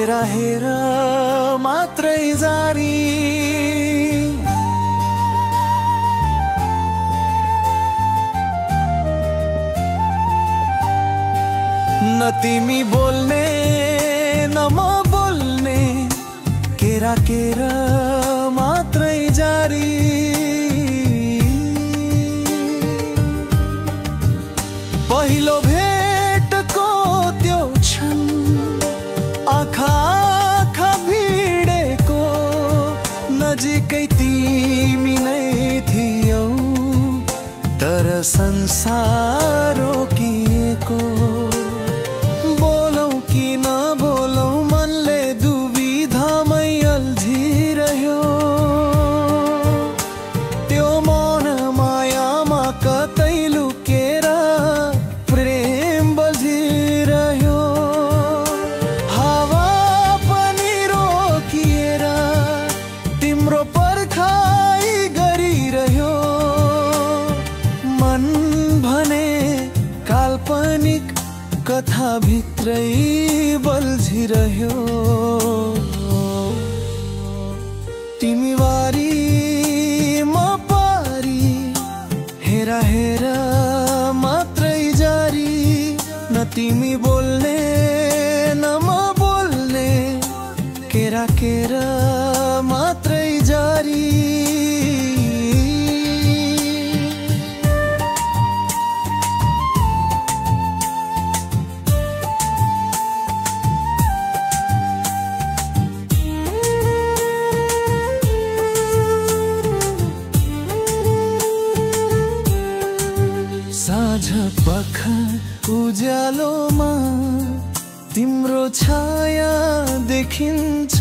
हेरा हेरा मात्रै जारी न तिमी बोल्ने न म बोल्ने केरा केरा मात्रै जारी पहिलो भेटको त्यो क्षण आँखा आँखा भिडेको नजिकै तिमी नै थियौ तर संसार रोकिएको बोलौ कि नबोलौ मनले दुविधामै अल्झिरह्यो त्यो मौन मायामा कतै लुकेर प्रेम बल्झिरह्यो हावा पनि रोकिएर तिम्रो पर्खाइ गरिरह्यो मन भने काल्पनिक कथा भित्रै बल्झिरह्यो तिमी वारी म पारी हेरा हेरा मात्रै जारी न तिमी बोल्ने न म बोल्ने केरा केरा मात्रै जारी साँझ पख उज्यालोमा तिम्रो छाया देखिन्छ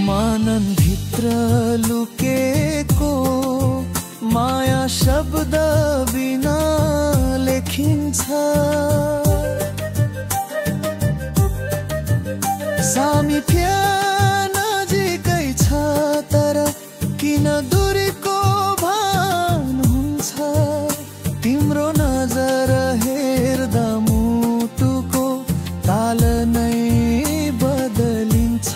मानन भित्र लुकेको माया शब्द बिना लेखिन्छ सामिप्य नजिकै छ तर किन दूरीको भान हुन्छ तिम्रो नजर हेर्दा मुटुको ताल नै बदलिन्छ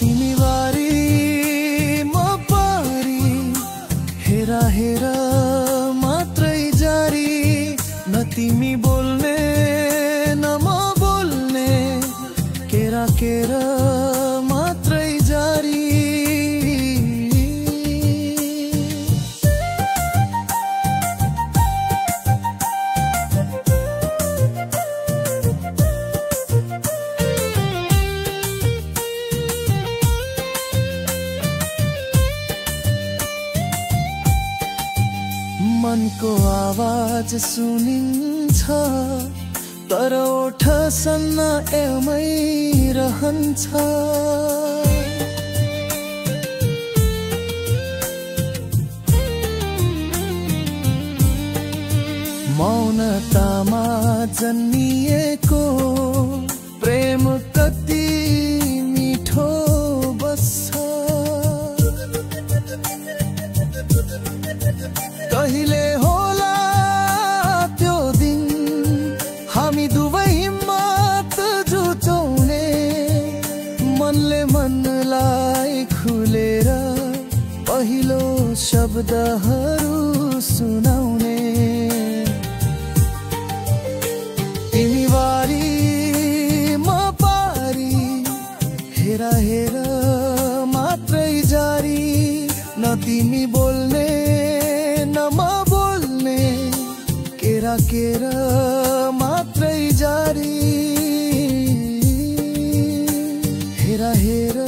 तिमी वारी म पारी हेरा हेरा मात्रै जारी न तिमी बोल्ने केरा मात्रै जारी मनको आवाज सुनिन्छ तर ओठ सन्न एमै रहन्छ मौनतामा जन्मिएको प्रेम कति मिठो बस्छ कहिले होला त्यो दिन हामी दुवै हिम्मत जुटाउने मनले मनलाई खुलेर पहिलो शब्दहरू सुनाउने तिमी वारी म पारी हेरा हेरा मात्रै जारी न तिमी बोल्ने न म बोल्ने केरा केरा मात्रै जारी हेरा हेरा